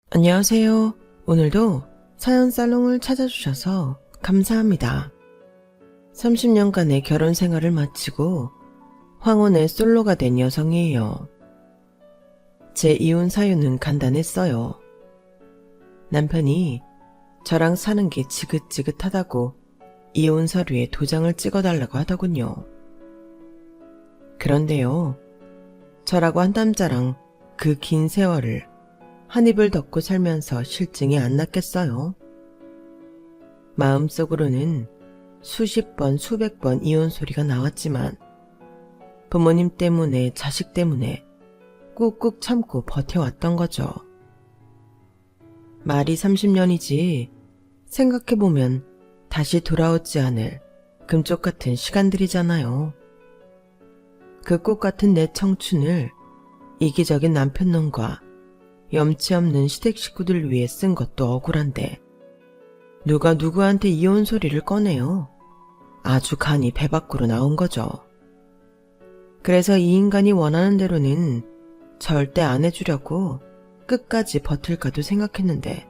안녕하세요. 오늘도 사연 살롱을 찾아주셔서 감사합니다. 30년간의 결혼 생활을 마치고 황혼의 솔로가 된 여성이에요. 제 이혼 사유는 간단했어요. 남편이 저랑 사는 게 지긋지긋하다고 이혼 서류에 도장을 찍어달라고 하더군요. 그런데요, 저라고 한 남자랑 그 긴 세월을 한 입을 덮고 살면서 실증이 안 났겠어요. 마음속으로는 수십 번, 수백 번 이혼 소리가 나왔지만 부모님 때문에, 자식 때문에 꾹꾹 참고 버텨왔던 거죠. 말이 30년이지 생각해보면 다시 돌아오지 않을 금쪽 같은 시간들이잖아요. 그 꽃 같은 내 청춘을 이기적인 남편놈과 염치 없는 시댁 식구들 위해 쓴 것도 억울한데 누가 누구한테 이혼 소리를 꺼내요. 아주 간이 배 밖으로 나온 거죠. 그래서 이 인간이 원하는 대로는 절대 안 해주려고 끝까지 버틸까도 생각했는데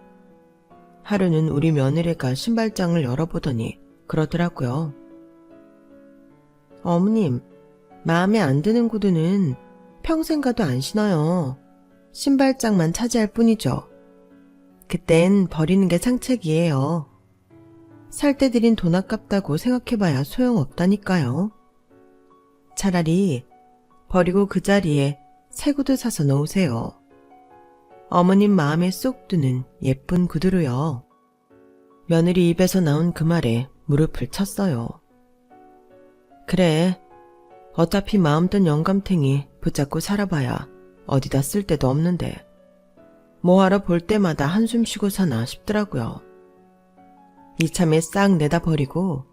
하루는 우리 며느리가 신발장을 열어보더니 그러더라고요. 어머님, 마음에 안 드는 구두는 평생 가도 안 신어요. 신발장만 차지할 뿐이죠. 그땐 버리는 게 상책이에요. 살 때 들인 돈 아깝다고 생각해봐야 소용없다니까요. 차라리 버리고 그 자리에 새 구두 사서 놓으세요. 어머님 마음에 쏙 드는 예쁜 구두로요. 며느리 입에서 나온 그 말에 무릎을 쳤어요. 그래, 어차피 마음 뜬 영감탱이 붙잡고 살아봐야 어디다 쓸 데도 없는데 뭐하러 볼 때마다 한숨 쉬고 사나 싶더라고요. 이참에 싹 내다 버리고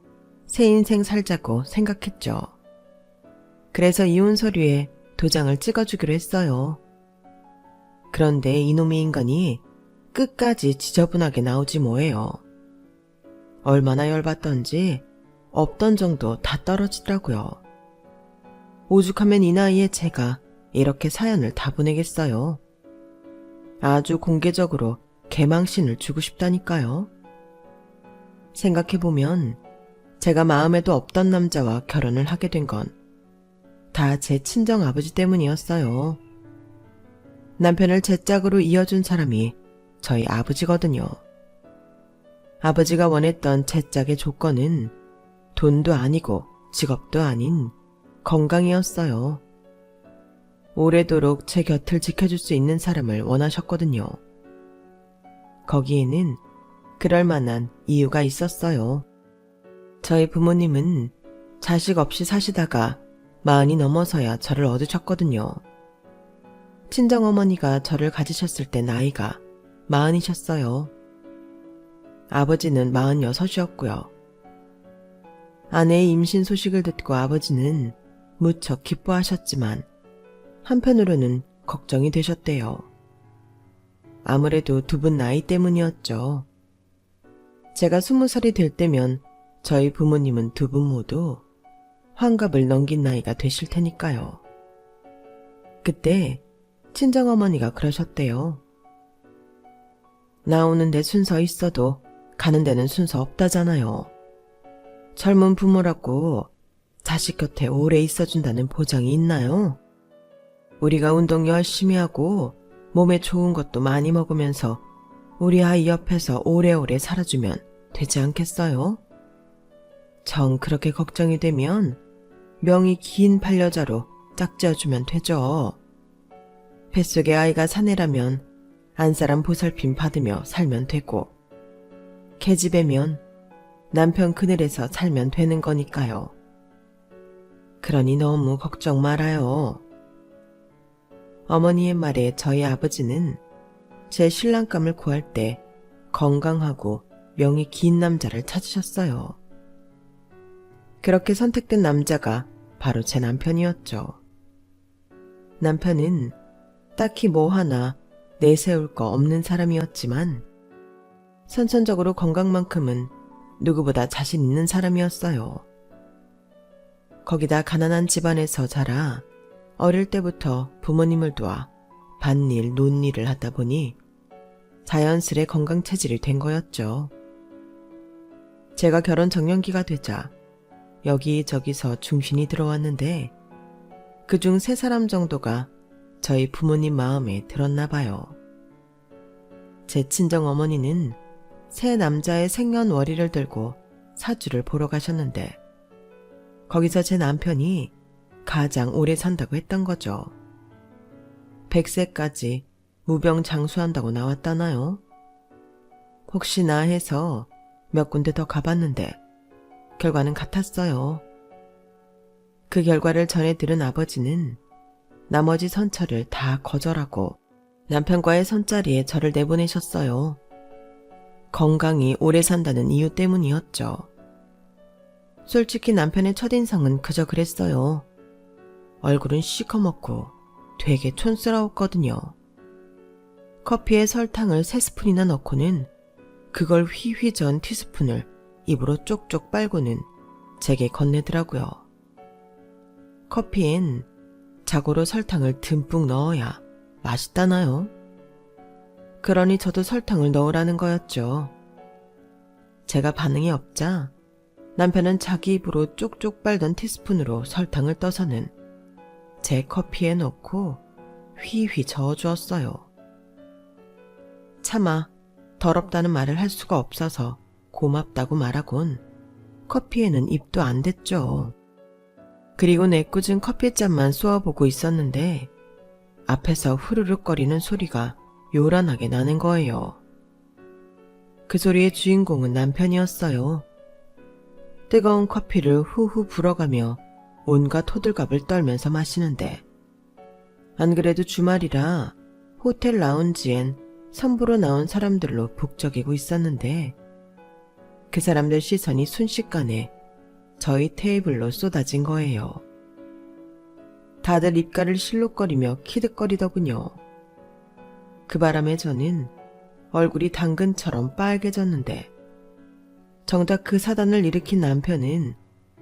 새 인생 살자고 생각했죠. 그래서 이혼 서류에 도장을 찍어주기로 했어요. 그런데 이놈의 인간이 끝까지 지저분하게 나오지 뭐예요. 얼마나 열받던지 없던 정도 다 떨어지더라고요. 오죽하면 이 나이에 제가 이렇게 사연을 다 보내겠어요. 아주 공개적으로 개망신을 주고 싶다니까요. 생각해보면 제가 마음에도 없던 남자와 결혼을 하게 된 건 다 제 친정아버지 때문이었어요. 남편을 제 짝으로 이어준 사람이 저희 아버지거든요. 아버지가 원했던 제 짝의 조건은 돈도 아니고 직업도 아닌 건강이었어요. 오래도록 제 곁을 지켜줄 수 있는 사람을 원하셨거든요. 거기에는 그럴 만한 이유가 있었어요. 저희 부모님은 자식 없이 사시다가 40이 넘어서야 저를 얻으셨거든요. 친정어머니가 저를 가지셨을 때 나이가 40이셨어요. 아버지는 46이었고요. 아내의 임신 소식을 듣고 아버지는 무척 기뻐하셨지만 한편으로는 걱정이 되셨대요. 아무래도 두 분 나이 때문이었죠. 제가 20살이 될 때면 저희 부모님은 두 분 모두 환갑을 넘긴 나이가 되실 테니까요. 그때 친정어머니가 그러셨대요. 나오는 데 순서 있어도 가는 데는 순서 없다잖아요. 젊은 부모라고 자식 곁에 오래 있어준다는 보장이 있나요? 우리가 운동 열심히 하고 몸에 좋은 것도 많이 먹으면서 우리 아이 옆에서 오래오래 살아주면 되지 않겠어요? 정 그렇게 걱정이 되면 명이 긴 반려자로 짝지어주면 되죠. 뱃속에 아이가 사내라면 안사람 보살핌 받으며 살면 되고 계집애면 남편 그늘에서 살면 되는 거니까요. 그러니 너무 걱정 말아요. 어머니의 말에 저희 아버지는 제 신랑감을 구할 때 건강하고 명이 긴 남자를 찾으셨어요. 그렇게 선택된 남자가 바로 제 남편이었죠. 남편은 딱히 뭐 하나 내세울 거 없는 사람이었지만 선천적으로 건강만큼은 누구보다 자신 있는 사람이었어요. 거기다 가난한 집안에서 자라 어릴 때부터 부모님을 도와 밭일, 논일을 하다 보니 자연스레 건강 체질이 된 거였죠. 제가 결혼 정년기가 되자 여기저기서 중신이 들어왔는데 그중 3사람 정도가 저희 부모님 마음에 들었나 봐요. 제 친정어머니는 새 남자의 생년월일을 들고 사주를 보러 가셨는데 거기서 제 남편이 가장 오래 산다고 했던 거죠. 100세까지 무병장수한다고 나왔다나요? 혹시나 해서 몇 군데 더 가봤는데 결과는 같았어요. 그 결과를 전해 들은 아버지는 나머지 선처를 다 거절하고 남편과의 손자리에 저를 내보내셨어요. 건강히 오래 산다는 이유 때문이었죠. 솔직히 남편의 첫인상은 그저 그랬어요. 얼굴은 시커멓고 되게 촌스러웠거든요. 커피에 설탕을 3스푼이나 넣고는 그걸 휘휘 저은 티스푼을 입으로 쪽쪽 빨고는 제게 건네더라고요. 커피엔 자고로 설탕을 듬뿍 넣어야 맛있다나요? 그러니 저도 설탕을 넣으라는 거였죠. 제가 반응이 없자 남편은 자기 입으로 쪽쪽 빨던 티스푼으로 설탕을 떠서는 제 커피에 넣고 휘휘 저어주었어요. 차마 더럽다는 말을 할 수가 없어서 고맙다고 말하곤 커피에는 입도 안 댔죠. 그리고 내꾸진 커피잔만 쏘아보고 있었는데 앞에서 후루룩거리는 소리가 요란하게 나는 거예요. 그 소리의 주인공은 남편이었어요. 뜨거운 커피를 후후 불어가며 온갖 호들갑을 떨면서 마시는데 안 그래도 주말이라 호텔 라운지엔 선보러 나온 사람들로 북적이고 있었는데 그 사람들 시선이 순식간에 저희 테이블로 쏟아진 거예요. 다들 입가를 실룩거리며 키득거리더군요. 그 바람에 저는 얼굴이 당근처럼 빨개졌는데 정작 그 사단을 일으킨 남편은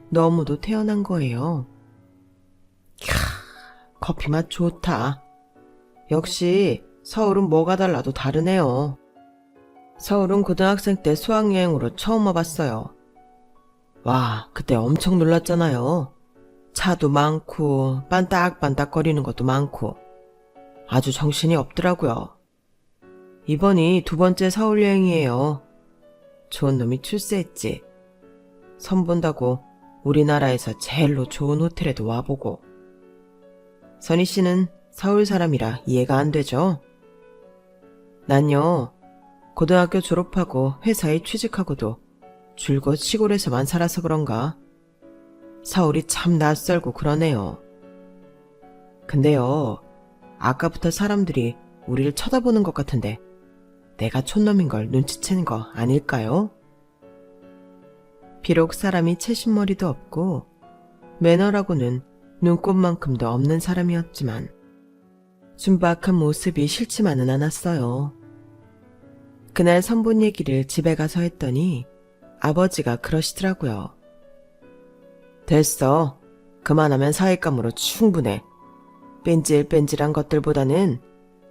너무도 태어난 거예요. 캬, 커피 맛 좋다. 역시 서울은 뭐가 달라도 다르네요. 서울은 고등학생 때 수학여행으로 처음 와봤어요. 와, 그때 엄청 놀랐잖아요. 차도 많고 반딱반딱거리는 것도 많고 아주 정신이 없더라고요. 이번이 2번째 서울 여행이에요. 좋은 놈이 출세했지. 선 본다고 우리나라에서 제일로 좋은 호텔에도 와보고. 선희 씨는 서울 사람이라 이해가 안 되죠? 난요, 고등학교 졸업하고 회사에 취직하고도 줄곧 시골에서만 살아서 그런가 서울이 참 낯설고 그러네요. 근데요, 아까부터 사람들이 우리를 쳐다보는 것 같은데 내가 촌놈인 걸 눈치채는 거 아닐까요? 비록 사람이 채신머리도 없고 매너라고는 눈곱만큼도 없는 사람이었지만 순박한 모습이 싫지만은 않았어요. 그날 선본 얘기를 집에 가서 했더니 아버지가 그러시더라고요. 됐어. 그만하면 사윗감으로 충분해. 뺀질뺀질한 것들보다는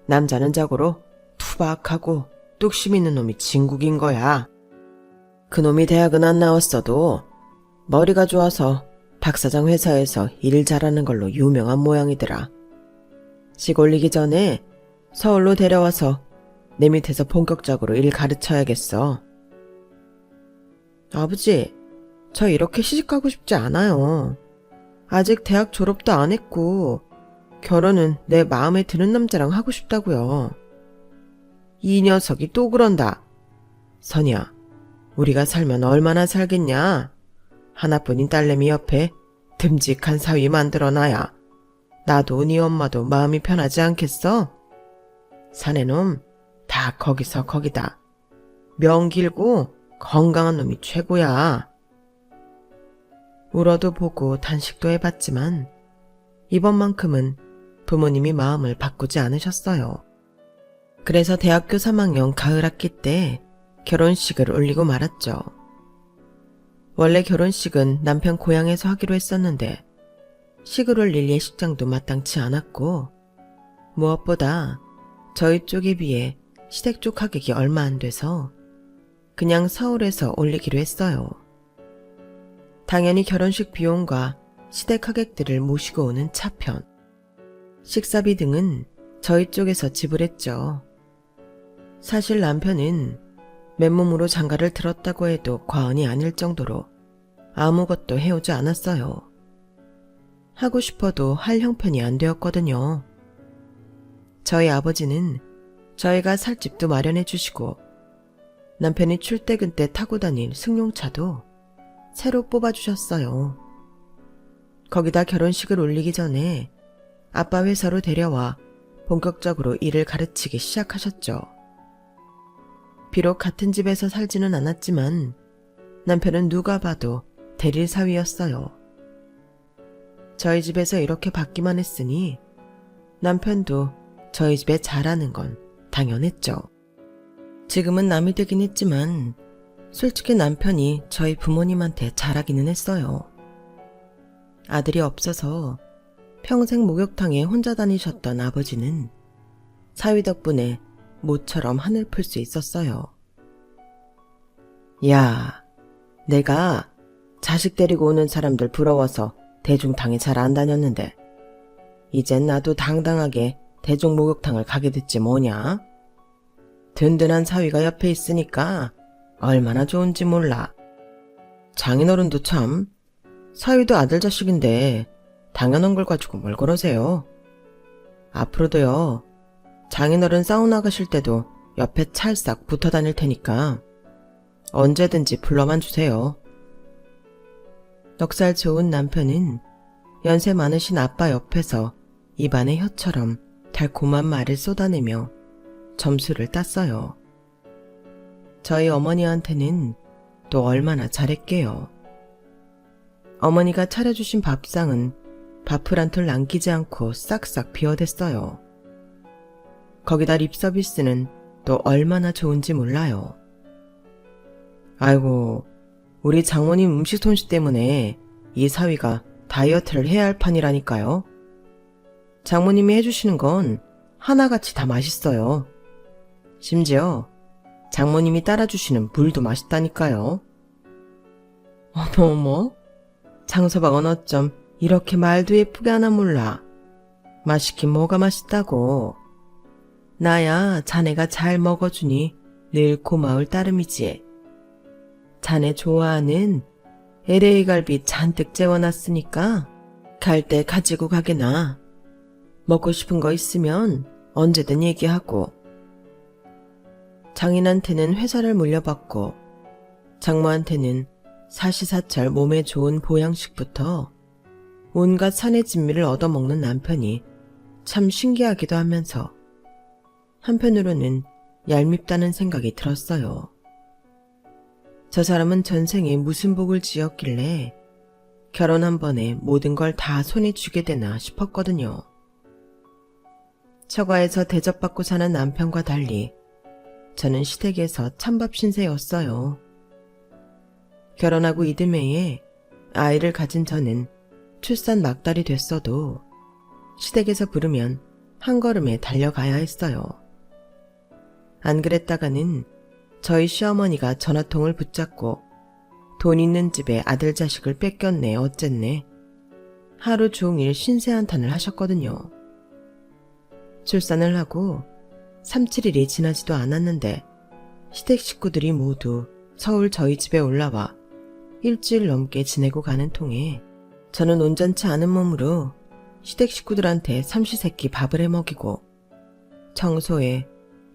남자는 자고로 투박하고 뚝심 있는 놈이 진국인 거야. 그놈이 대학은 안 나왔어도 머리가 좋아서 박사장 회사에서 일 잘하는 걸로 유명한 모양이더라. 시골리기 전에 서울로 데려와서 내 밑에서 본격적으로 일 가르쳐야겠어. 아버지, 저 이렇게 시집가고 싶지 않아요. 아직 대학 졸업도 안 했고 결혼은 내 마음에 드는 남자랑 하고 싶다고요. 이 녀석이 또 그런다. 선이야, 우리가 살면 얼마나 살겠냐. 하나뿐인 딸내미 옆에 듬직한 사위 만들어놔야 나도 네 엄마도 마음이 편하지 않겠어? 사내놈 다 거기서 거기다. 명 길고 건강한 놈이 최고야. 울어도 보고 단식도 해봤지만 이번만큼은 부모님이 마음을 바꾸지 않으셨어요. 그래서 대학교 3학년 가을 학기 때 결혼식을 올리고 말았죠. 원래 결혼식은 남편 고향에서 하기로 했었는데 식을 올릴 예식장도 마땅치 않았고 무엇보다 저희 쪽에 비해 시댁 쪽 가격이 얼마 안 돼서 그냥 서울에서 올리기로 했어요. 당연히 결혼식 비용과 시댁 하객들을 모시고 오는 차편, 식사비 등은 저희 쪽에서 지불했죠. 사실 남편은 맨몸으로 장가를 들었다고 해도 과언이 아닐 정도로 아무것도 해오지 않았어요. 하고 싶어도 할 형편이 안 되었거든요. 저희 아버지는 저희가 살 집도 마련해 주시고 남편이 출퇴근 때 타고 다닐 승용차도 새로 뽑아주셨어요. 거기다 결혼식을 올리기 전에 아빠 회사로 데려와 본격적으로 일을 가르치기 시작하셨죠. 비록 같은 집에서 살지는 않았지만 남편은 누가 봐도 대릴 사위였어요. 저희 집에서 이렇게 받기만 했으니 남편도 저희 집에 잘하는 건 당연했죠. 지금은 남이 되긴 했지만 솔직히 남편이 저희 부모님한테 잘하기는 했어요. 아들이 없어서 평생 목욕탕에 혼자 다니셨던 아버지는 사위 덕분에 모처럼 하늘 풀 수 있었어요. 야, 내가 자식 데리고 오는 사람들 부러워서 대중탕에 잘 안 다녔는데 이젠 나도 당당하게 대중 목욕탕을 가게 됐지 뭐냐? 든든한 사위가 옆에 있으니까 얼마나 좋은지 몰라. 장인어른도 참, 사위도 아들 자식인데 당연한 걸 가지고 뭘 그러세요. 앞으로도요, 장인어른 사우나 가실 때도 옆에 찰싹 붙어 다닐 테니까 언제든지 불러만 주세요. 넉살 좋은 남편은 연세 많으신 아빠 옆에서 입안에 혀처럼 달콤한 말을 쏟아내며 점수를 땄어요. 저희 어머니한테는 또 얼마나 잘했게요. 어머니가 차려주신 밥상은 밥풀 한 톨 남기지 않고 싹싹 비워댔어요. 거기다 립서비스는 또 얼마나 좋은지 몰라요. 아이고, 우리 장모님 음식 솜씨 때문에 이 사위가 다이어트를 해야 할 판이라니까요. 장모님이 해주시는 건 하나같이 다 맛있어요. 심지어 장모님이 따라주시는 물도 맛있다니까요. 어머어머, 장서방은 어쩜 이렇게 말도 예쁘게 하나 몰라. 맛있긴 뭐가 맛있다고. 나야 자네가 잘 먹어주니 늘 고마울 따름이지. 자네 좋아하는 LA 갈비 잔뜩 재워놨으니까 갈 때 가지고 가게나. 먹고 싶은 거 있으면 언제든 얘기하고. 장인한테는 회사를 물려받고 장모한테는 사시사철 몸에 좋은 보양식부터 온갖 산의 진미를 얻어먹는 남편이 참 신기하기도 하면서 한편으로는 얄밉다는 생각이 들었어요. 저 사람은 전생에 무슨 복을 지었길래 결혼 한 번에 모든 걸 다 손에 쥐게 되나 싶었거든요. 처가에서 대접받고 사는 남편과 달리 저는 시댁에서 찬밥 신세였어요. 결혼하고 이듬해에 아이를 가진 저는 출산 막달이 됐어도 시댁에서 부르면 한 걸음에 달려가야 했어요. 안 그랬다가는 저희 시어머니가 전화통을 붙잡고 돈 있는 집에 아들 자식을 뺏겼네 어쨌네 하루 종일 신세한탄을 하셨거든요. 출산을 하고 3, 7일이 지나지도 않았는데 시댁 식구들이 모두 서울 저희 집에 올라와 일주일 넘게 지내고 가는 통에 저는 온전치 않은 몸으로 시댁 식구들한테 삼시세끼 밥을 해먹이고 청소에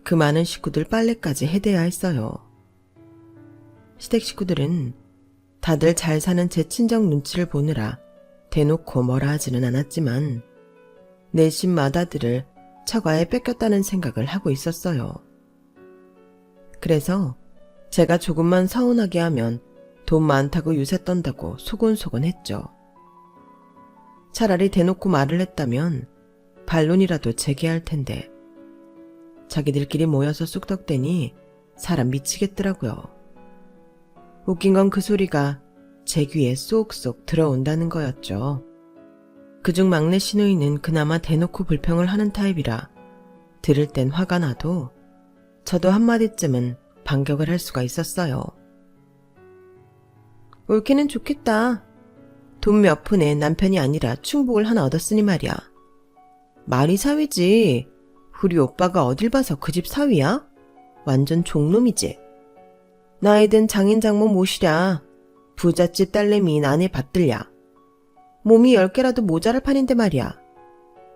그 많은 식구들 빨래까지 해대야 했어요. 시댁 식구들은 다들 잘 사는 제 친정 눈치를 보느라 대놓고 뭐라 하지는 않았지만 내심 맏아들을 처가에 뺏겼다는 생각을 하고 있었어요. 그래서 제가 조금만 서운하게 하면 돈 많다고 유세 떤다고 소곤소곤 했죠. 차라리 대놓고 말을 했다면 반론이라도 제기할 텐데 자기들끼리 모여서 쑥덕대니 사람 미치겠더라고요. 웃긴 건 그 소리가 제 귀에 쏙쏙 들어온다는 거였죠. 그중 막내 시누이는 그나마 대놓고 불평을 하는 타입이라 들을 땐 화가 나도 저도 한마디쯤은 반격을 할 수가 있었어요. 옳기는 좋겠다. 돈 몇 푼에 남편이 아니라 충복을 하나 얻었으니 말이야. 말이 사위지. 우리 오빠가 어딜 봐서 그 집 사위야? 완전 종놈이지. 나이 든 장인 장모 모시랴. 부잣집 딸내미인 아내 받들랴. 몸이 10개라도 모자랄 판인데 말이야.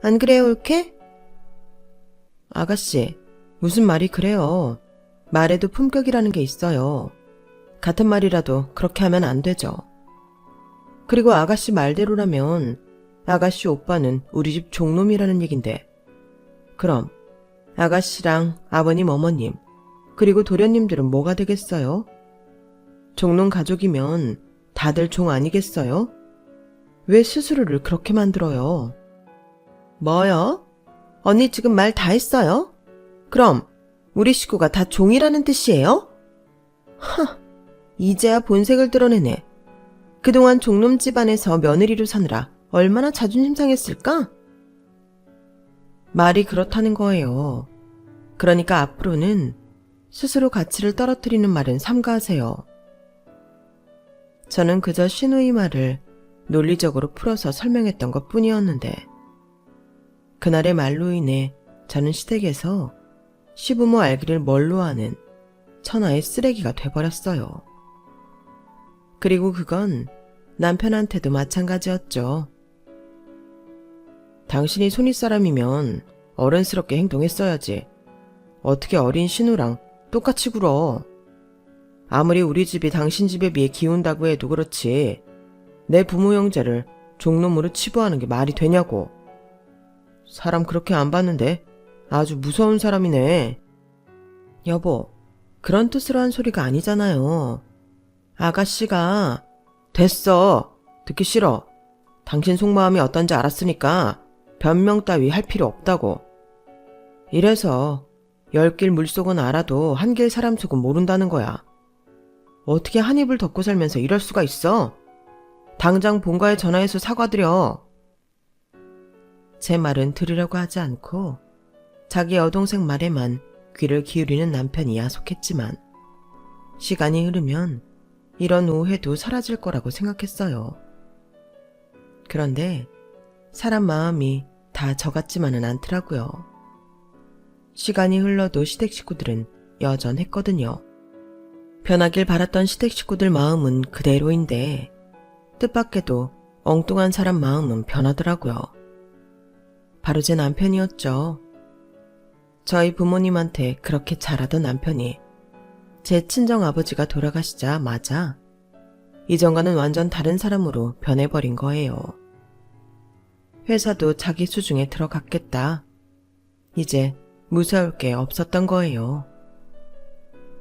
안 그래요, 옳게? 아가씨, 무슨 말이 그래요. 말에도 품격이라는 게 있어요. 같은 말이라도 그렇게 하면 안 되죠. 그리고 아가씨 말대로라면 아가씨 오빠는 우리 집 종놈이라는 얘긴데, 그럼 아가씨랑 아버님 어머님 그리고 도련님들은 뭐가 되겠어요? 종놈 가족이면 다들 종 아니겠어요? 왜 스스로를 그렇게 만들어요? 뭐요? 언니 지금 말 다 했어요? 그럼 우리 식구가 다 종이라는 뜻이에요? 하, 이제야 본색을 드러내네. 그동안 종놈 집안에서 며느리로 사느라 얼마나 자존심 상했을까? 말이 그렇다는 거예요. 그러니까 앞으로는 스스로 가치를 떨어뜨리는 말은 삼가하세요. 저는 그저 신우의 말을 논리적으로 풀어서 설명했던 것 뿐이었는데, 그날의 말로 인해 저는 시댁에서 시부모 알기를 뭘로 아는 천하의 쓰레기가 돼버렸어요. 그리고 그건 남편한테도 마찬가지였죠. 당신이 손윗사람이면 어른스럽게 행동했어야지. 어떻게 어린 신우랑 똑같이 굴어. 아무리 우리 집이 당신 집에 비해 기운다고 해도 그렇지. 내 부모 형제를 종놈으로 치부하는 게 말이 되냐고. 사람 그렇게 안 봤는데 아주 무서운 사람이네. 여보, 그런 뜻으로 한 소리가 아니잖아요. 아가씨가 됐어. 듣기 싫어. 당신 속마음이 어떤지 알았으니까 변명 따위 할 필요 없다고. 이래서 10길 물속은 알아도 한 길 사람 속은 모른다는 거야. 어떻게 한 입을 덮고 살면서 이럴 수가 있어? 당장 본가에 전화해서 사과드려. 제 말은 들으려고 하지 않고 자기 여동생 말에만 귀를 기울이는 남편이 야속했지만, 시간이 흐르면 이런 오해도 사라질 거라고 생각했어요. 그런데 사람 마음이 다 저 같지만은 않더라고요. 시간이 흘러도 시댁 식구들은 여전했거든요. 변하길 바랐던 시댁 식구들 마음은 그대로인데 뜻밖에도 엉뚱한 사람 마음은 변하더라고요. 바로 제 남편이었죠. 저희 부모님한테 그렇게 잘하던 남편이 제 친정아버지가 돌아가시자마자 이전과는 완전 다른 사람으로 변해버린 거예요. 회사도 자기 수중에 들어갔겠다. 이제 무서울 게 없었던 거예요.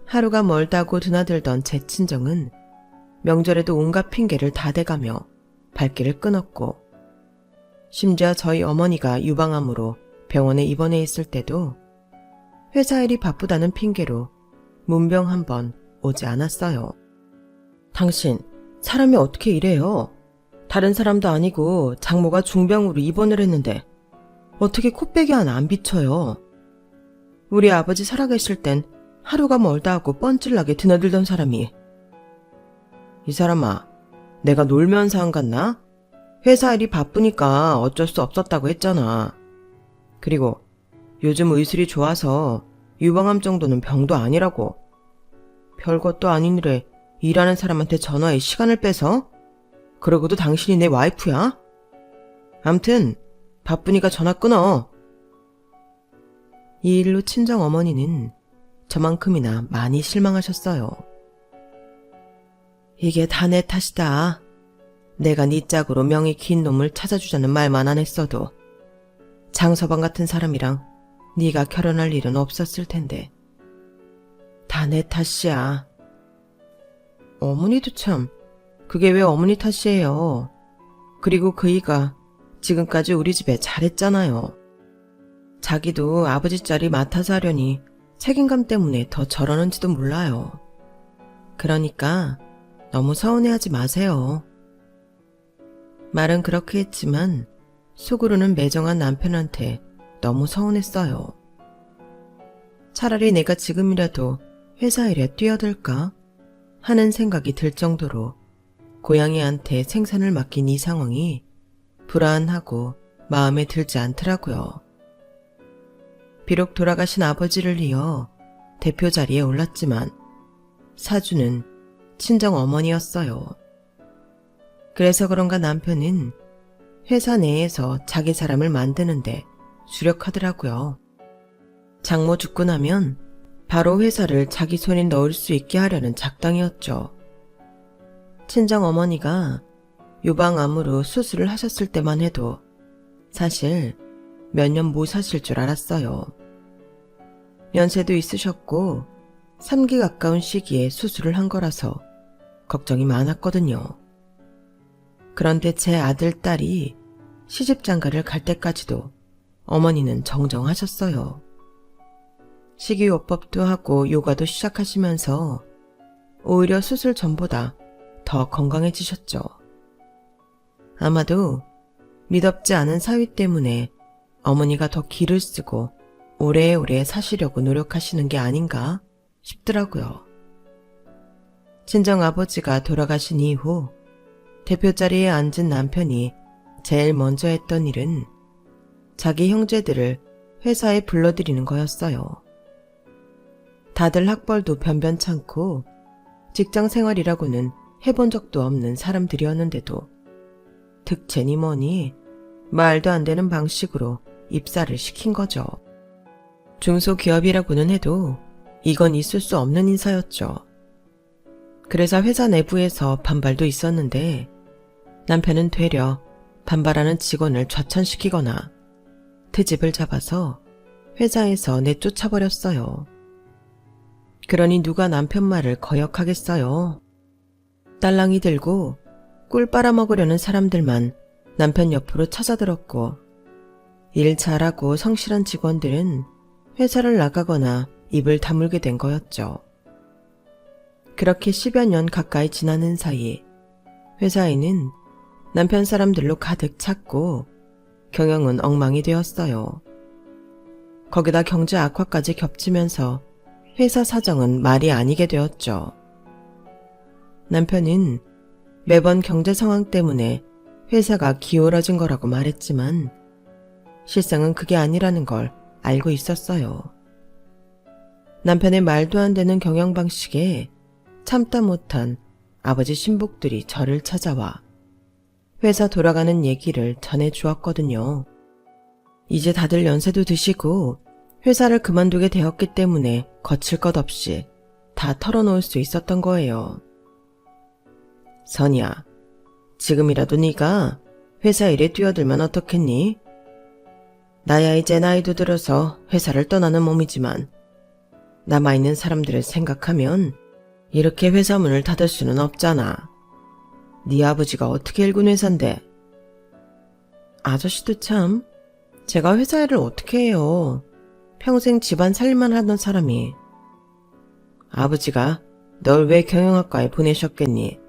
하루가 멀다고 드나들던 제 친정은 명절에도 온갖 핑계를 다 대가며 발길을 끊었고, 심지어 저희 어머니가 유방암으로 병원에 입원해 있을 때도 회사 일이 바쁘다는 핑계로 문병 한 번 오지 않았어요. 당신, 사람이 어떻게 이래요? 다른 사람도 아니고 장모가 중병으로 입원을 했는데 어떻게 코빼기 하나 안 비쳐요? 우리 아버지 살아계실 땐 하루가 멀다 하고 뻔질나게 드나들던 사람이. 이 사람아, 내가 놀면서 안 갔나? 회사 일이 바쁘니까 어쩔 수 없었다고 했잖아. 그리고 요즘 의술이 좋아서 유방암 정도는 병도 아니라고. 별것도 아닌 일에 일하는 사람한테 전화해 시간을 빼서? 그러고도 당신이 내 와이프야? 암튼 바쁘니까 전화 끊어. 이 일로 친정 어머니는 저만큼이나 많이 실망하셨어요. 이게 다 내 탓이다. 내가 네 짝으로 명이 긴 놈을 찾아주자는 말만 안 했어도 장서방 같은 사람이랑 네가 결혼할 일은 없었을 텐데. 다 내 탓이야. 어머니도 참, 그게 왜 어머니 탓이에요. 그리고 그이가 지금까지 우리 집에 잘했잖아요. 자기도 아버지 자리 맡아서 하려니 책임감 때문에 더 저러는지도 몰라요. 그러니까 너무 서운해하지 마세요. 말은 그렇게 했지만 속으로는 매정한 남편한테 너무 서운했어요. 차라리 내가 지금이라도 회사 일에 뛰어들까 하는 생각이 들 정도로 고양이한테 생산을 맡긴 이 상황이 불안하고 마음에 들지 않더라고요. 비록 돌아가신 아버지를 이어 대표 자리에 올랐지만 사주는 친정 어머니였어요. 그래서 그런가 남편은 회사 내에서 자기 사람을 만드는데 주력하더라고요. 장모 죽고 나면 바로 회사를 자기 손에 넣을 수 있게 하려는 작당이었죠. 친정 어머니가 유방암으로 수술을 하셨을 때만 해도 사실 몇 년 못 사실 줄 알았어요. 연세도 있으셨고 3기 가까운 시기에 수술을 한 거라서 걱정이 많았거든요. 그런데 제 아들, 딸이 시집장가를 갈 때까지도 어머니는 정정하셨어요. 식이요법도 하고 요가도 시작하시면서 오히려 수술 전보다 더 건강해지셨죠. 아마도 미덥지 않은 사위 때문에 어머니가 더 기를 쓰고 오래오래 사시려고 노력하시는 게 아닌가 싶더라고요. 친정 아버지가 돌아가신 이후 대표 자리에 앉은 남편이 제일 먼저 했던 일은 자기 형제들을 회사에 불러들이는 거였어요. 다들 학벌도 변변찮고 직장 생활이라고는 해본 적도 없는 사람들이었는데도 득채니 뭐니 말도 안 되는 방식으로 입사를 시킨 거죠. 중소기업이라고는 해도 이건 있을 수 없는 인사였죠. 그래서 회사 내부에서 반발도 있었는데 남편은 되려 반발하는 직원을 좌천시키거나 트집을 잡아서 회사에서 내쫓아버렸어요. 그러니 누가 남편 말을 거역하겠어요. 딸랑이 들고 꿀 빨아먹으려는 사람들만 남편 옆으로 찾아들었고 일 잘하고 성실한 직원들은 회사를 나가거나 입을 다물게 된 거였죠. 그렇게 10여 년 가까이 지나는 사이 회사에는 남편 사람들로 가득 찼고 경영은 엉망이 되었어요. 거기다 경제 악화까지 겹치면서 회사 사정은 말이 아니게 되었죠. 남편은 매번 경제 상황 때문에 회사가 기울어진 거라고 말했지만 실상은 그게 아니라는 걸 알고 있었어요. 남편의 말도 안 되는 경영 방식에 참다 못한 아버지 신복들이 저를 찾아와 회사 돌아가는 얘기를 전해주었거든요. 이제 다들 연세도 드시고 회사를 그만두게 되었기 때문에 거칠 것 없이 다 털어놓을 수 있었던 거예요. 선이야, 지금이라도 네가 회사 일에 뛰어들면 어떻겠니? 나야 이제 나이도 들어서 회사를 떠나는 몸이지만 남아있는 사람들을 생각하면 이렇게 회사 문을 닫을 수는 없잖아. 네 아버지가 어떻게 일군 회사인데. 아저씨도 참, 제가 회사 일을 어떻게 해요. 평생 집안 살림만 하던 사람이. 아버지가 널 왜 경영학과에 보내셨겠니?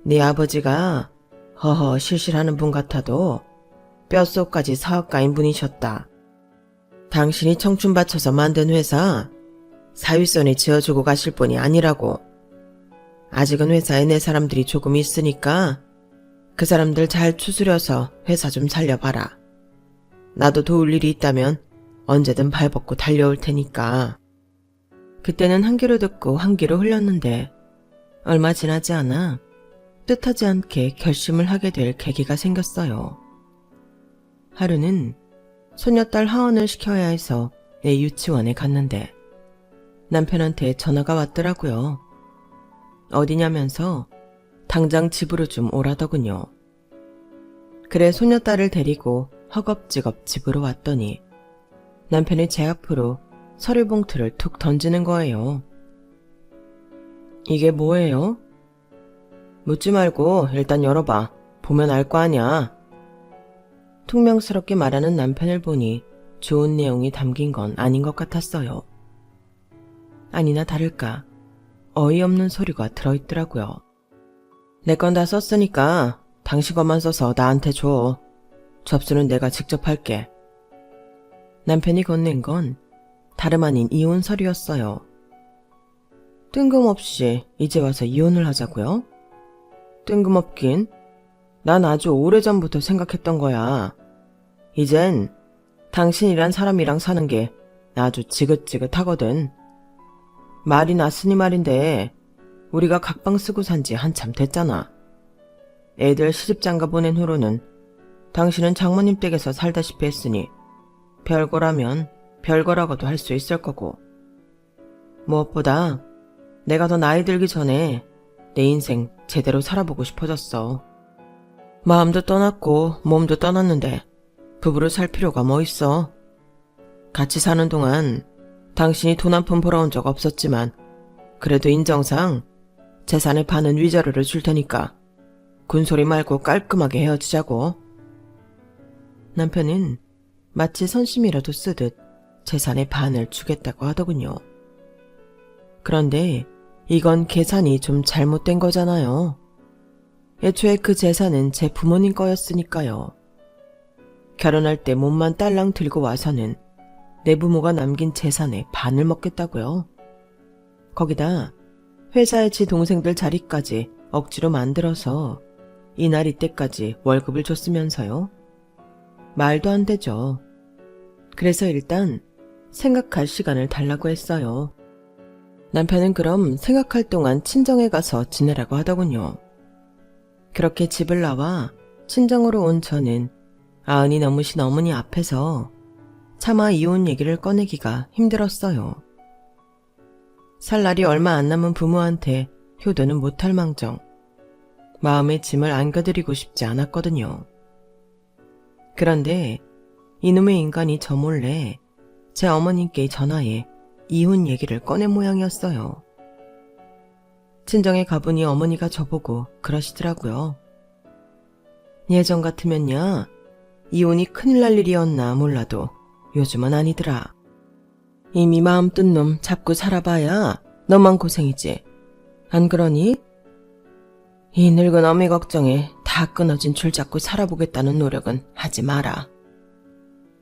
네 아버지가 허허 실실하는 분 같아도 뼛속까지 사업가인 분이셨다. 당신이 청춘 바쳐서 만든 회사 사윗손에 지어주고 가실 분이 아니라고. 아직은 회사에 내 사람들이 조금 있으니까 그 사람들 잘 추스려서 회사 좀 살려봐라. 나도 도울 일이 있다면 언제든 발벗고 달려올 테니까. 그때는 한 귀로 듣고 한 귀로 흘렸는데 얼마 지나지 않아 뜻하지 않게 결심을 하게 될 계기가 생겼어요. 하루는 소녀딸 하원을 시켜야 해서 애 유치원에 갔는데 남편한테 전화가 왔더라고요. 어디냐면서 당장 집으로 좀 오라더군요. 그래 소녀딸을 데리고 허겁지겁 집으로 왔더니 남편이 제 앞으로 서류 봉투를 툭 던지는 거예요. 이게 뭐예요? 묻지 말고 일단 열어봐. 보면 알 거 아냐. 퉁명스럽게 말하는 남편을 보니 좋은 내용이 담긴 건 아닌 것 같았어요. 아니나 다를까 어이없는 소리가 들어있더라고요. 내 건 다 썼으니까 당신 것만 써서 나한테 줘. 접수는 내가 직접 할게. 남편이 건넨 건 다름 아닌 이혼 서류였어요. 뜬금없이 이제 와서 이혼을 하자고요? 뜬금없긴. 난 아주 오래전부터 생각했던 거야. 이젠 당신이란 사람이랑 사는 게 아주 지긋지긋하거든. 말이 났으니 말인데 우리가 각방 쓰고 산 지 한참 됐잖아. 애들 시집장가 보낸 후로는 당신은 장모님 댁에서 살다시피 했으니 별거라면 별거라고도 할 수 있을 거고. 무엇보다 내가 더 나이 들기 전에 내 인생 제대로 살아보고 싶어졌어. 마음도 떠났고 몸도 떠났는데 부부를 살 필요가 뭐 있어. 같이 사는 동안 당신이 돈 한 푼 벌어온 적 없었지만 그래도 인정상 재산의 반은 위자료를 줄 테니까 군소리 말고 깔끔하게 헤어지자고. 남편은 마치 선심이라도 쓰듯 재산의 반을 주겠다고 하더군요. 그런데 이건 계산이 좀 잘못된 거잖아요. 애초에 그 재산은 제 부모님 거였으니까요. 결혼할 때 몸만 딸랑 들고 와서는 내 부모가 남긴 재산의 반을 먹겠다고요. 거기다 회사에 지 동생들 자리까지 억지로 만들어서 이날 이때까지 월급을 줬으면서요. 말도 안 되죠. 그래서 일단 생각할 시간을 달라고 했어요. 남편은 그럼 생각할 동안 친정에 가서 지내라고 하더군요. 그렇게 집을 나와 친정으로 온 저는 아흔이 넘으신 어머니 앞에서 차마 이혼 얘기를 꺼내기가 힘들었어요. 살 날이 얼마 안 남은 부모한테 효도는 못할 망정 마음의 짐을 안겨드리고 싶지 않았거든요. 그런데 이놈의 인간이 저 몰래 제 어머님께 전화해 이혼 얘기를 꺼낸 모양이었어요. 친정에 가보니 어머니가 저보고 그러시더라고요. 예전 같으면야 이혼이 큰일 날 일이었나 몰라도 요즘은 아니더라. 이미 마음 뜬 놈 잡고 살아봐야 너만 고생이지. 안 그러니? 이 늙은 어미 걱정에 다 끊어진 줄 잡고 살아보겠다는 노력은 하지 마라.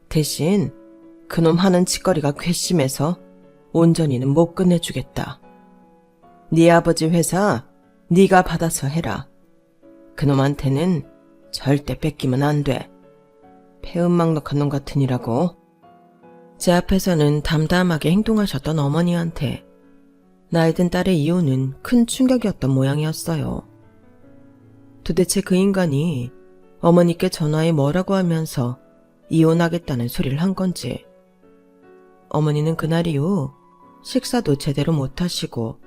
대신 그놈 하는 짓거리가 괘씸해서 온전히는 못 끝내주겠다. 네 아버지 회사 네가 받아서 해라. 그놈한테는 절대 뺏기면 안 돼. 폐음막락한 놈 같으니라고. 제 앞에서는 담담하게 행동하셨던 어머니한테 나이 든 딸의 이혼은 큰 충격이었던 모양이었어요. 도대체 그 인간이 어머니께 전화해 뭐라고 하면서 이혼하겠다는 소리를 한 건지. 어머니는 그날 이후 식사도 제대로 못하시고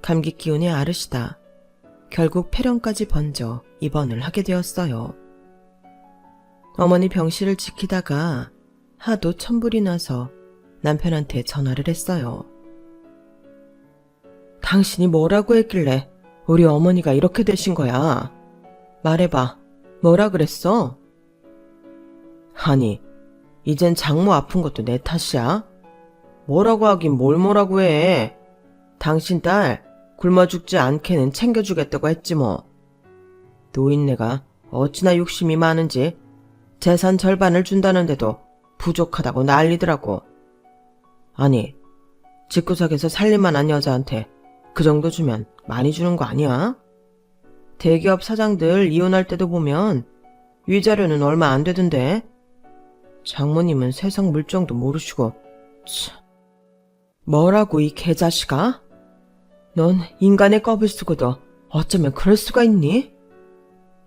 감기 기운에 앓으시다 결국 폐렴까지 번져 입원을 하게 되었어요. 어머니 병실을 지키다가 하도 천불이 나서 남편한테 전화를 했어요. 당신이 뭐라고 했길래 우리 어머니가 이렇게 되신 거야? 말해봐. 뭐라 그랬어? 아니, 이젠 장모 아픈 것도 내 탓이야? 뭐라고 하긴 뭘 뭐라고 해. 당신 딸 굶어 죽지 않게는 챙겨주겠다고 했지 뭐. 노인네가 어찌나 욕심이 많은지 재산 절반을 준다는데도 부족하다고 난리더라고. 아니, 집구석에서 살림만한 여자한테 그 정도 주면 많이 주는 거 아니야? 대기업 사장들 이혼할 때도 보면 위자료는 얼마 안 되던데. 장모님은 세상 물정도 모르시고. 참. 뭐라고 이 개자식아? 넌 인간의 껍을 쓰고도 어쩌면 그럴 수가 있니?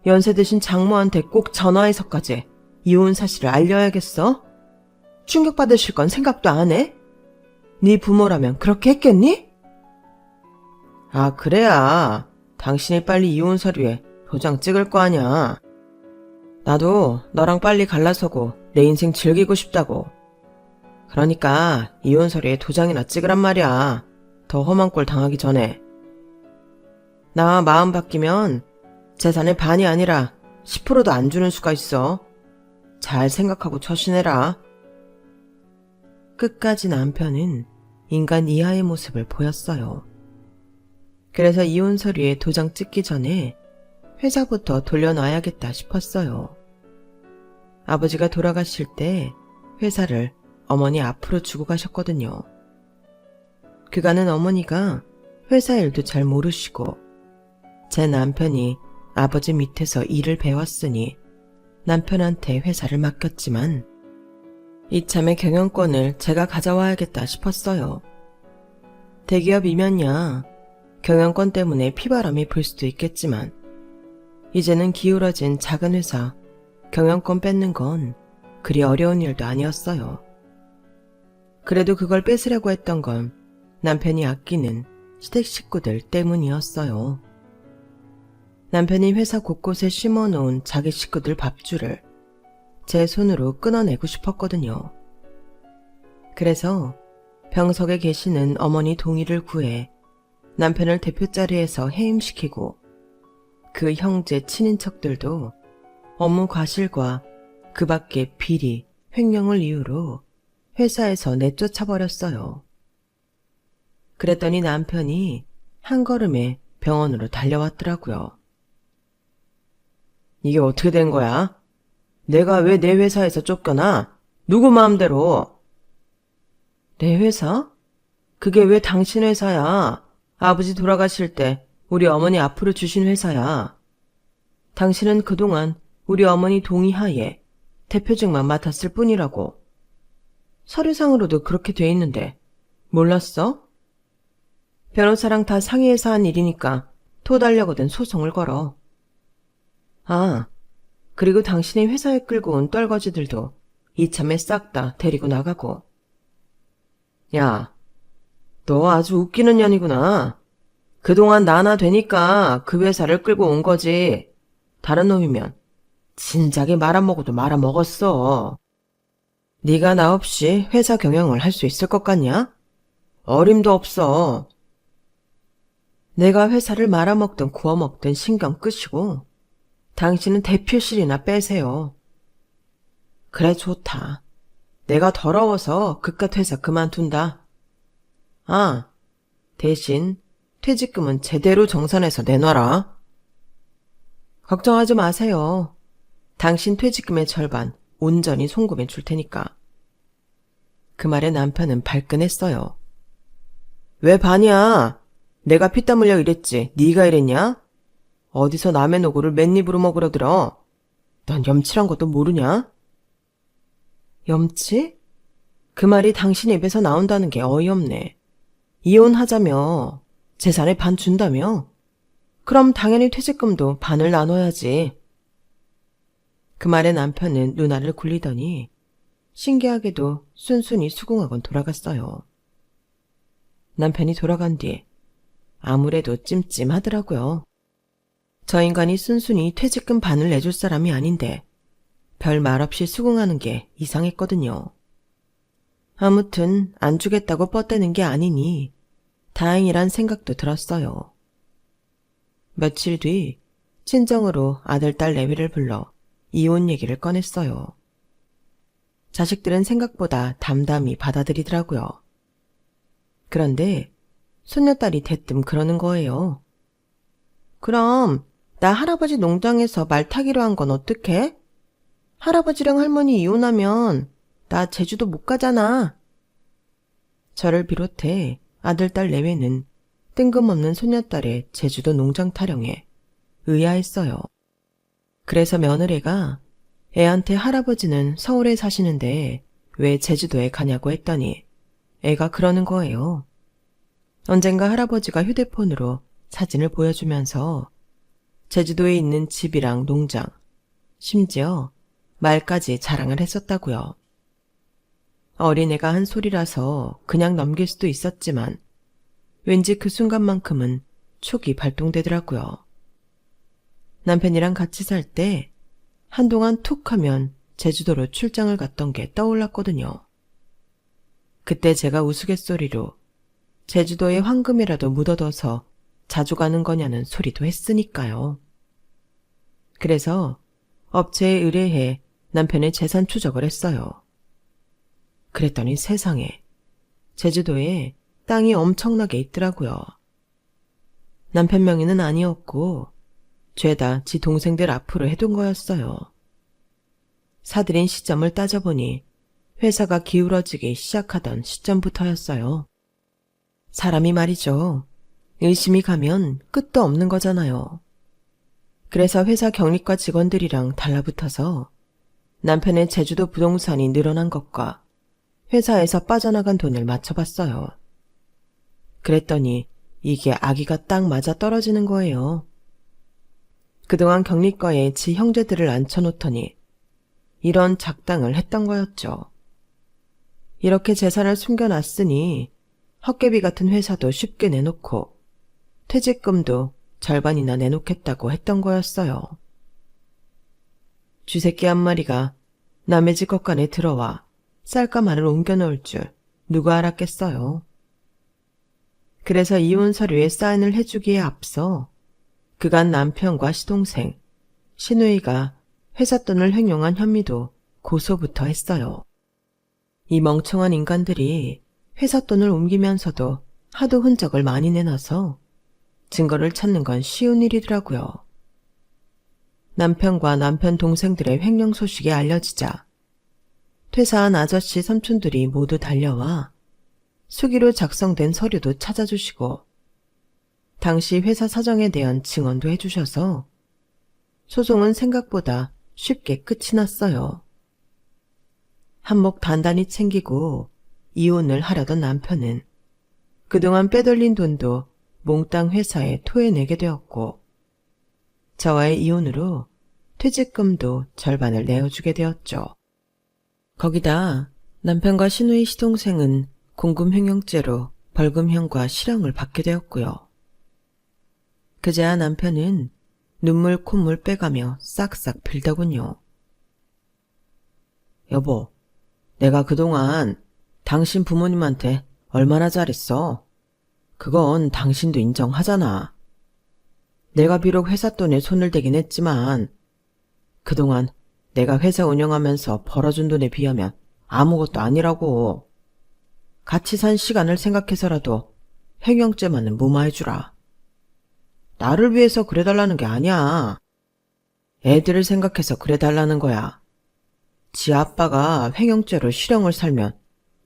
연세 드신 장모한테 꼭 전화해서까지 이혼 사실을 알려야겠어? 충격받으실 건 생각도 안 해? 네 부모라면 그렇게 했겠니? 아, 그래야 당신이 빨리 이혼 서류에 도장 찍을 거 아냐. 나도 너랑 빨리 갈라서고 내 인생 즐기고 싶다고. 그러니까 이혼 서류에 도장이나 찍으란 말이야. 더 험한 꼴 당하기 전에. 나 마음 바뀌면 재산의 반이 아니라 10%도 안 주는 수가 있어. 잘 생각하고 처신해라. 끝까지 남편은 인간 이하의 모습을 보였어요. 그래서 이혼 서류에 도장 찍기 전에 회사부터 돌려놔야겠다 싶었어요. 아버지가 돌아가실 때 회사를 어머니 앞으로 주고 가셨거든요. 그간은 어머니가 회사 일도 잘 모르시고 제 남편이 아버지 밑에서 일을 배웠으니 남편한테 회사를 맡겼지만 이참에 경영권을 제가 가져와야겠다 싶었어요. 대기업이면야 경영권 때문에 피바람이 불 수도 있겠지만 이제는 기울어진 작은 회사 경영권 뺏는 건 그리 어려운 일도 아니었어요. 그래도 그걸 뺏으려고 했던 건 남편이 아끼는 시댁 식구들 때문이었어요. 남편이 회사 곳곳에 심어놓은 자기 식구들 밥줄을 제 손으로 끊어내고 싶었거든요. 그래서 병석에 계시는 어머니 동의를 구해 남편을 대표 자리에서 해임시키고 그 형제 친인척들도 업무 과실과 그 밖의 비리, 횡령을 이유로 회사에서 내쫓아버렸어요. 그랬더니 남편이 한 걸음에 병원으로 달려왔더라고요. 이게 어떻게 된 거야? 내가 왜 내 회사에서 쫓겨나? 누구 마음대로? 내 회사? 그게 왜 당신 회사야? 아버지 돌아가실 때 우리 어머니 앞으로 주신 회사야. 당신은 그동안 우리 어머니 동의하에 대표직만 맡았을 뿐이라고. 서류상으로도 그렇게 돼 있는데 몰랐어? 변호사랑 다 상의해서 한 일이니까 토달려거든 소송을 걸어. 아, 그리고 당신이 회사에 끌고 온 떨거지들도 이참에 싹 다 데리고 나가고. 야, 너 아주 웃기는 년이구나. 그동안 나나 되니까 그 회사를 끌고 온 거지. 다른 놈이면 진작에 말아먹어도 말아먹었어. 네가 나 없이 회사 경영을 할 수 있을 것 같냐? 어림도 없어. 내가 회사를 말아먹든 구워먹든 신경 끄시고 당신은 대표실이나 빼세요. 그래 좋다. 내가 더러워서 그깟 회사 그만둔다. 아, 대신 퇴직금은 제대로 정산해서 내놔라. 걱정하지 마세요. 당신 퇴직금의 절반 온전히 송금해 줄 테니까. 그 말에 남편은 발끈했어요. 왜 반이야? 내가 피땀 흘려 이랬지. 네가 이랬냐? 어디서 남의 노고를 맨입으로 먹으러 들어? 넌 염치란 것도 모르냐? 염치? 그 말이 당신 입에서 나온다는 게 어이없네. 이혼하자며 재산의 반 준다며? 그럼 당연히 퇴직금도 반을 나눠야지. 그 말에 남편은 누나를 굴리더니 신기하게도 순순히 수긍하곤 돌아갔어요. 남편이 돌아간 뒤 아무래도 찜찜하더라고요. 저 인간이 순순히 퇴직금 반을 내줄 사람이 아닌데 별 말 없이 수긍하는 게 이상했거든요. 아무튼 안 주겠다고 뻗대는 게 아니니 다행이란 생각도 들었어요. 며칠 뒤 친정으로 아들, 딸 내외를 불러 이혼 얘기를 꺼냈어요. 자식들은 생각보다 담담히 받아들이더라고요. 그런데 손녀딸이 대뜸 그러는 거예요. 그럼 나 할아버지 농장에서 말 타기로 한 건 어떡해? 할아버지랑 할머니 이혼하면 나 제주도 못 가잖아. 저를 비롯해 아들, 딸 내외는 뜬금없는 손녀딸의 제주도 농장 타령에 의아했어요. 그래서 며느리가 애한테 할아버지는 서울에 사시는데 왜 제주도에 가냐고 했더니 애가 그러는 거예요. 언젠가 할아버지가 휴대폰으로 사진을 보여주면서 제주도에 있는 집이랑 농장, 심지어 말까지 자랑을 했었다고요. 어린애가 한 소리라서 그냥 넘길 수도 있었지만 왠지 그 순간만큼은 촉이 발동되더라고요. 남편이랑 같이 살 때 한동안 툭 하면 제주도로 출장을 갔던 게 떠올랐거든요. 그때 제가 우스갯소리로 제주도에 황금이라도 묻어둬서 자주 가는 거냐는 소리도 했으니까요. 그래서 업체에 의뢰해 남편의 재산 추적을 했어요. 그랬더니 세상에 제주도에 땅이 엄청나게 있더라고요. 남편 명의는 아니었고 죄다 지 동생들 앞으로 해둔 거였어요. 사들인 시점을 따져보니 회사가 기울어지기 시작하던 시점부터였어요. 사람이 말이죠. 의심이 가면 끝도 없는 거잖아요. 그래서 회사 경리과 직원들이랑 달라붙어서 남편의 제주도 부동산이 늘어난 것과 회사에서 빠져나간 돈을 맞춰봤어요. 그랬더니 이게 아기가 딱 맞아 떨어지는 거예요. 그동안 경리과에 지 형제들을 앉혀놓더니 이런 작당을 했던 거였죠. 이렇게 재산을 숨겨놨으니 헛개비 같은 회사도 쉽게 내놓고 퇴직금도 절반이나 내놓겠다고 했던 거였어요. 쥐새끼 한 마리가 남의 집 겉간에 들어와 쌀과 마늘 옮겨놓을 줄 누가 알았겠어요. 그래서 이혼 서류에 사인을 해주기에 앞서 그간 남편과 시동생, 시누이가 회사 돈을 횡령한 혐의도 고소부터 했어요. 이 멍청한 인간들이 회사 돈을 옮기면서도 하도 흔적을 많이 내놔서 증거를 찾는 건 쉬운 일이더라고요. 남편과 남편 동생들의 횡령 소식이 알려지자 퇴사한 아저씨 삼촌들이 모두 달려와 수기로 작성된 서류도 찾아주시고 당시 회사 사정에 대한 증언도 해주셔서 소송은 생각보다 쉽게 끝이 났어요. 한몫 단단히 챙기고 이혼을 하려던 남편은 그동안 빼돌린 돈도 몽땅 회사에 토해내게 되었고 저와의 이혼으로 퇴직금도 절반을 내어주게 되었죠. 거기다 남편과 시누이 시동생은 공금횡령죄로 벌금형과 실형을 받게 되었고요. 그제야 남편은 눈물 콧물 빼가며 싹싹 빌더군요. 여보, 내가 그동안 당신 부모님한테 얼마나 잘했어? 그건 당신도 인정하잖아. 내가 비록 회사 돈에 손을 대긴 했지만 그동안 내가 회사 운영하면서 벌어준 돈에 비하면 아무것도 아니라고. 같이 산 시간을 생각해서라도 횡령죄만은 무마해주라. 나를 위해서 그래달라는 게 아니야. 애들을 생각해서 그래달라는 거야. 지 아빠가 횡령죄로 실형을 살면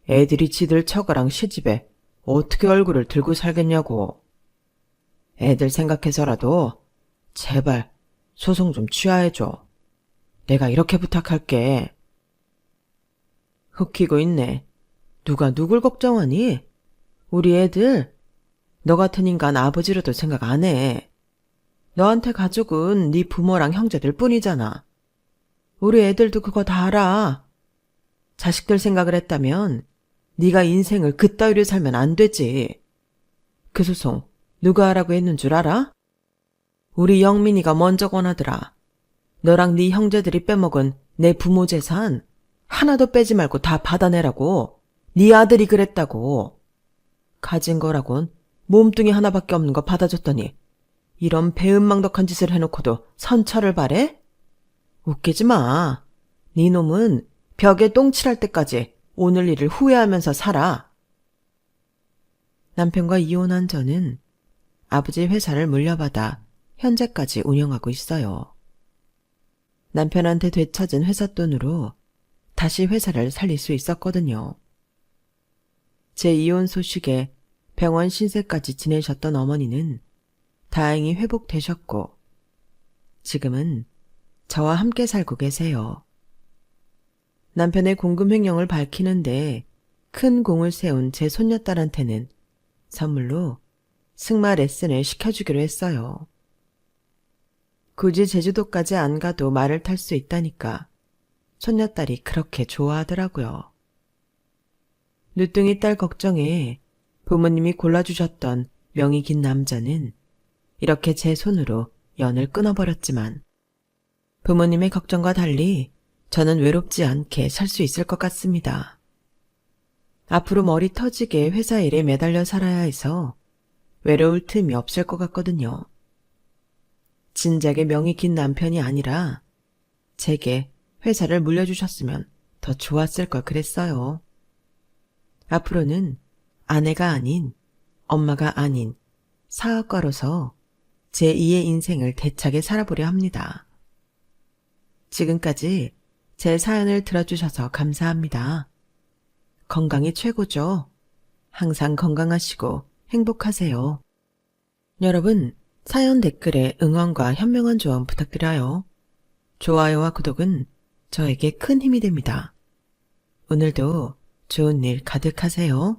애들이 지들 처가랑 시집에 어떻게 얼굴을 들고 살겠냐고. 애들 생각해서라도 제발 소송 좀 취하해줘. 내가 이렇게 부탁할게. 흑히고 있네. 누가 누굴 걱정하니? 우리 애들? 너 같은 인간 아버지로도 생각 안 해. 너한테 가족은 네 부모랑 형제들 뿐이잖아. 우리 애들도 그거 다 알아. 자식들 생각을 했다면 네가 인생을 그따위로 살면 안 되지. 그 소송 누가 하라고 했는 줄 알아? 우리 영민이가 먼저 권하더라. 너랑 네 형제들이 빼먹은 내 부모 재산 하나도 빼지 말고 다 받아내라고. 네 아들이 그랬다고. 가진 거라곤 몸뚱이 하나밖에 없는 거 받아줬더니 이런 배은망덕한 짓을 해놓고도 선처를 바래? 웃기지 마. 네 놈은 벽에 똥칠할 때까지 오늘 일을 후회하면서 살아. 남편과 이혼한 저는 아버지 회사를 물려받아 현재까지 운영하고 있어요. 남편한테 되찾은 회사 돈으로 다시 회사를 살릴 수 있었거든요. 제 이혼 소식에 병원 신세까지 지내셨던 어머니는 다행히 회복되셨고 지금은 저와 함께 살고 계세요. 남편의 공금횡령을 밝히는데 큰 공을 세운 제 손녀딸한테는 선물로 승마 레슨을 시켜주기로 했어요. 굳이 제주도까지 안 가도 말을 탈 수 있다니까 손녀딸이 그렇게 좋아하더라고요. 늦둥이 딸 걱정에 부모님이 골라주셨던 명이 긴 남자는 이렇게 제 손으로 연을 끊어버렸지만 부모님의 걱정과 달리 저는 외롭지 않게 살 수 있을 것 같습니다. 앞으로 머리 터지게 회사 일에 매달려 살아야 해서 외로울 틈이 없을 것 같거든요. 진작에 명이 긴 남편이 아니라 제게 회사를 물려주셨으면 더 좋았을 걸 그랬어요. 앞으로는 아내가 아닌, 엄마가 아닌 사업가로서 제2의 인생을 대차게 살아보려 합니다. 지금까지 제 사연을 들어주셔서 감사합니다. 건강이 최고죠. 항상 건강하시고 행복하세요. 여러분, 사연 댓글에 응원과 현명한 조언 부탁드려요. 좋아요와 구독은 저에게 큰 힘이 됩니다. 오늘도 좋은 일 가득하세요.